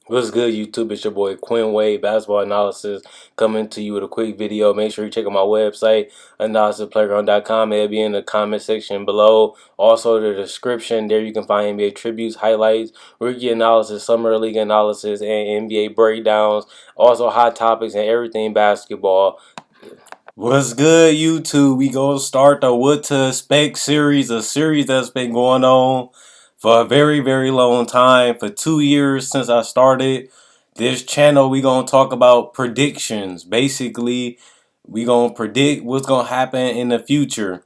What's good, YouTube? It's your boy Quinn Wade, basketball analysis, coming to you with a quick video. Make sure you check out my website, analysisplayground.com. It'll be in the comment section below. Also, the description there you can find NBA tributes, highlights, rookie analysis, summer league analysis, and NBA breakdowns. Also, hot topics and everything basketball. What's good, YouTube? We gonna start the What to Expect series, a series that's been going on for a very, very long time. For 2 years since I started this channel, we gonna talk about predictions. Basically, we gonna predict what's gonna happen in the future.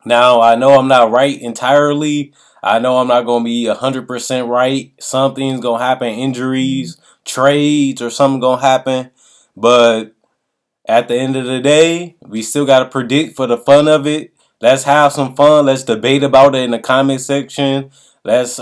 Now, I know I'm not right entirely. I know I'm not gonna be 100% right. Something's gonna happen, injuries, trades, or something gonna happen. But at the end of the day, we still got to predict for the fun of it. Let's have some fun. Let's debate about it in the comment section. Let's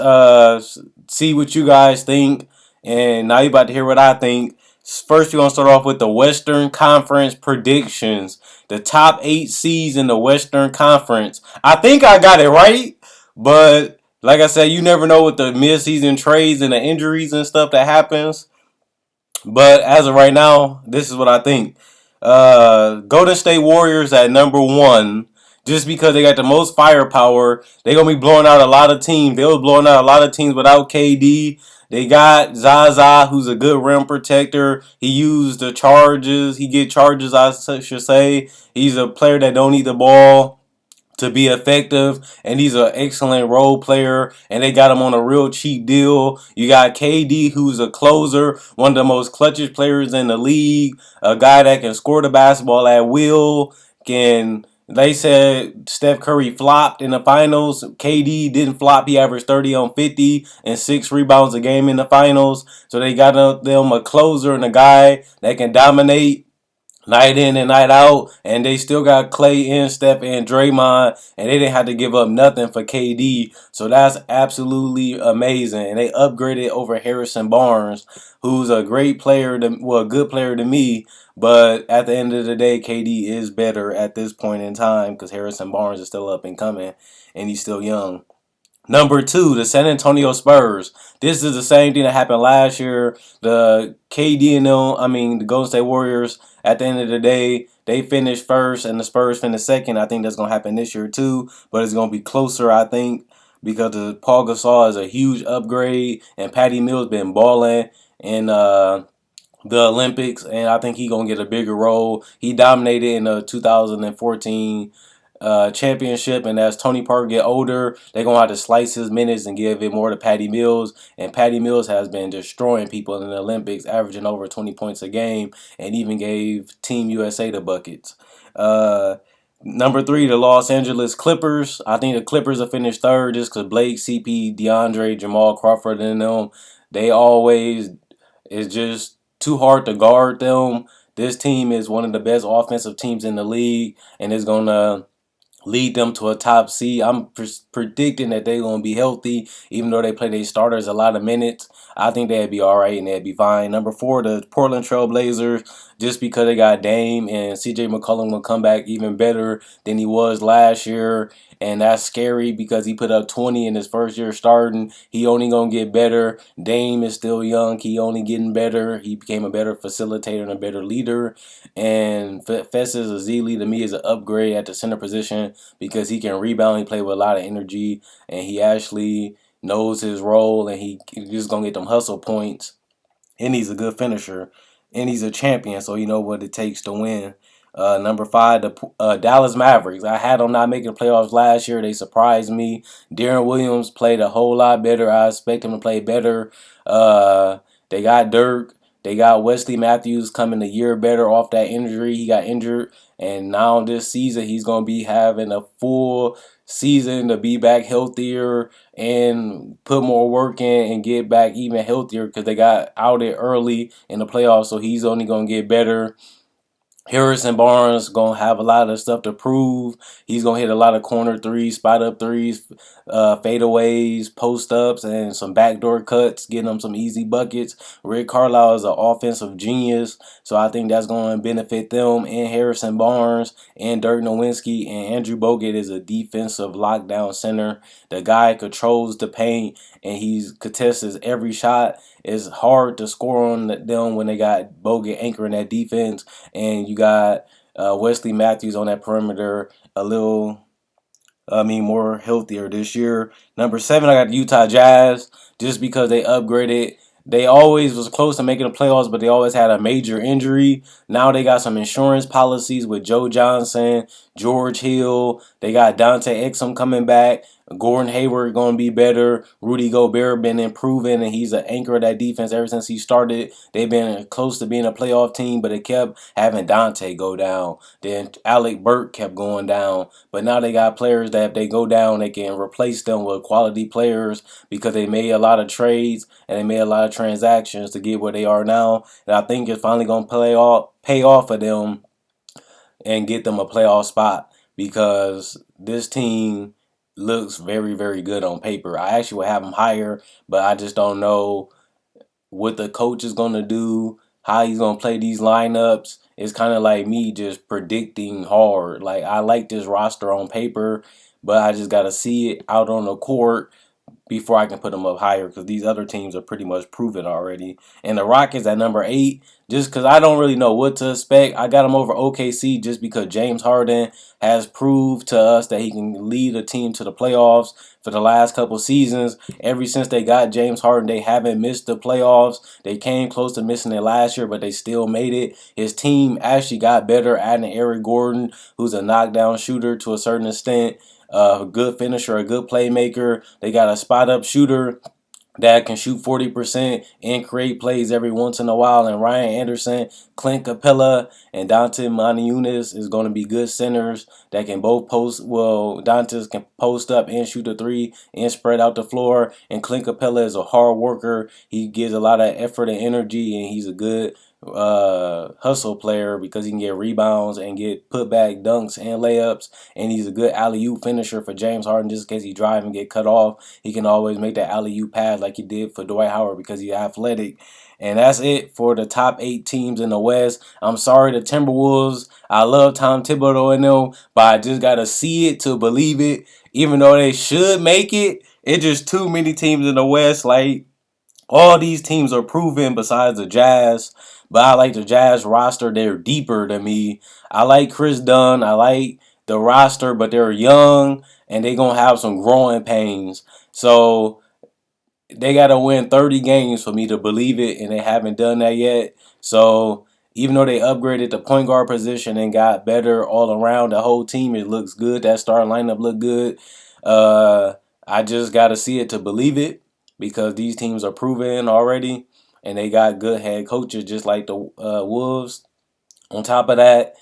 see what you guys think. And now you're about to hear what I think. First, we're going to start off with the Western Conference predictions. The top 8 seeds in the Western Conference. I think I got it right. But like I said, you never know with the mid-season trades and the injuries and stuff that happens. But as of right now, this is what I think. Golden State Warriors at number 1, just because they got the most firepower. They're gonna be blowing out a lot of teams. They was blowing out a lot of teams without KD. They got Zaza, who's a good rim protector. He used the charges. He get charges, I should say. He's a player that don't need the ball to be effective, and he's an excellent role player, and they got him on a real cheap deal. You got KD, who's a closer, one of the most clutchest players in the league, a guy that can score the basketball at will. They said Steph Curry flopped in the finals. KD didn't flop. He averaged 30 on 50 and 6 rebounds a game in the finals. So they got them a closer and a guy that can dominate night in and night out, and they still got Clay and Steph and Draymond, and they didn't have to give up nothing for KD. So that's absolutely amazing. And they upgraded over Harrison Barnes, who's a great player, a good player to me. But at the end of the day, KD is better at this point in time because Harrison Barnes is still up and coming, and he's still young. Number 2, the San Antonio Spurs. This is the same thing that happened last year. The KD and them, the Golden State Warriors, at the end of the day, they finished first and the Spurs finished second. I think that's going to happen this year too, but it's going to be closer, I think, because the Paul Gasol is a huge upgrade, and Patty Mills been balling in the Olympics, and I think he's going to get a bigger role. He dominated in the 2014 championship, and as Tony Parker get older, they're gonna have to slice his minutes and give it more to Patty Mills. And Patty Mills has been destroying people in the Olympics, averaging over 20 points a game, and even gave Team USA the buckets. Number 3, the Los Angeles Clippers. I think the Clippers will finish third just because Blake, CP, DeAndre, Jamal Crawford, and them, they always is just too hard to guard them. This team is one of the best offensive teams in the league, and it's gonna lead them to a top seed. I'm predicting that they're going to be healthy, even though they play their starters a lot of minutes. I think they'd be all right and they'd be fine. Number 4, the Portland Trail Blazers, just because they got Dame, and CJ McCollum will come back even better than he was last year. And that's scary because he put up 20 in his first year starting. He only going to get better. Dame is still young. He only getting better. He became a better facilitator and a better leader. And Festus Ezeli, to me, is an upgrade at the center position because he can rebound. He play with a lot of energy, and he actually knows his role, and he's just going to get them hustle points. And he's a good finisher, and he's a champion, so you know what it takes to win. Number 5, the Dallas Mavericks. I had them not making the playoffs last year. They surprised me. Deron Williams played a whole lot better. I expect him to play better. They got Dirk. They got Wesley Matthews coming a year better off that injury. He got injured, and now this season he's going to be having a full season to be back healthier and put more work in and get back even healthier because they got outed early in the playoffs, so he's only going to get better. Harrison Barnes going to have a lot of stuff to prove. He's going to hit a lot of corner threes, spot up threes, fadeaways, post ups, and some backdoor cuts, getting them some easy buckets. Rick Carlisle is an offensive genius, so I think that's going to benefit them. And Harrison Barnes and Dirk Nowitzki and Andrew Bogut is a defensive lockdown center. The guy controls the paint, and he contests every shot. it's hard to score on them when they got Bogut anchoring that defense, and you got Wesley Matthews on that perimeter a little. More healthier this year. Number 7, I got the Utah Jazz just because they upgraded. They always was close to making the playoffs, but they always had a major injury. Now they got some insurance policies with Joe Johnson, George Hill. They got Dante Exum coming back. Gordon Hayward going to be better. Rudy Gobert been improving, and he's an anchor of that defense ever since he started. They've been close to being a playoff team, but they kept having Dante go down. Then Alec Burke kept going down. But now they got players that if they go down, they can replace them with quality players because they made a lot of trades and they made a lot of transactions to get where they are now. And I think it's finally going to pay off for them and get them a playoff spot because this team looks very, very good on paper. I actually would have them higher, but I just don't know what the coach is going to do, how he's going to play these lineups. It's kind of like me just predicting hard. Like, I like this roster on paper, but I just got to see it out on the court before I can put them up higher because these other teams are pretty much proven already. And the Rockets at number 8, just because I don't really know what to expect. I got them over OKC just because James Harden has proved to us that he can lead a team to the playoffs for the last couple seasons. Ever since they got James Harden, they haven't missed the playoffs. They came close to missing it last year, but they still made it. His team actually got better, adding Eric Gordon, who's a knockdown shooter to a certain extent. A good finisher, a good playmaker. They got a spot-up shooter that can shoot 40% and create plays every once in a while. And Ryan Anderson, Clint Capella, and Dante Moniunas is going to be good centers that can both post. Well, Dante can post up and shoot a 3 and spread out the floor. And Clint Capella is a hard worker. He gives a lot of effort and energy, and he's a good hustle player because he can get rebounds and get put back dunks and layups, and he's a good alley-oop finisher for James Harden. Just in case he drive and get cut off, he can always make that alley-oop pass like he did for Dwight Howard because he's athletic. And that's it for the top 8 teams in the West. I'm sorry, the Timberwolves. I love Tom Thibodeau and them, but I just gotta see it to believe it. Even though they should make it, it's just too many teams in the West. Like, all these teams are proven besides the Jazz, but I like the Jazz roster. They're deeper than me. I like Chris Dunn. I like the roster, but they're young and they're going to have some growing pains. So they got to win 30 games for me to believe it, and they haven't done that yet. So even though they upgraded the point guard position and got better all around, the whole team, it looks good. That starting lineup look good. I just got to see it to believe it because these teams are proven already, and they got good head coaches just like the Wolves. On top of that,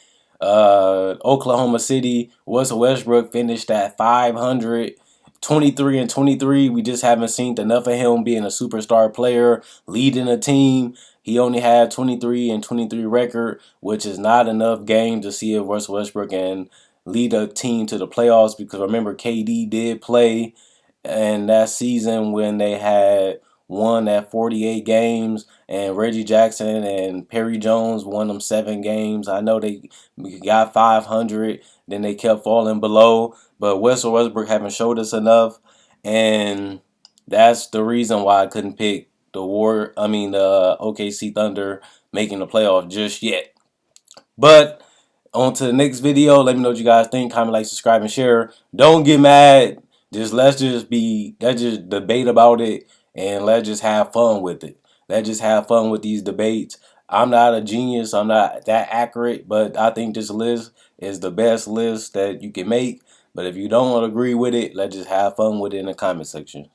Oklahoma City, Russell Westbrook finished at 500, 23-23. We just haven't seen enough of him being a superstar player, leading a team. He only had 23-23 record, which is not enough game to see if Russell Westbrook can lead a team to the playoffs because remember, KD did play and that season when they had won at 48 games, and Reggie Jackson and Perry Jones won them 7 games. I know they got 500, then they kept falling below, but Russell Westbrook haven't showed us enough, and that's the reason why I couldn't pick the OKC Thunder making the playoff just yet. But on to the next video. Let me know what you guys think. Comment, like, subscribe, and share. Don't get mad. Let's just debate about it, and let's just have fun with it. Let's just have fun with these debates. I'm not a genius. I'm not that accurate, but I think this list is the best list that you can make. But if you don't agree with it, let's just have fun with it in the comment section.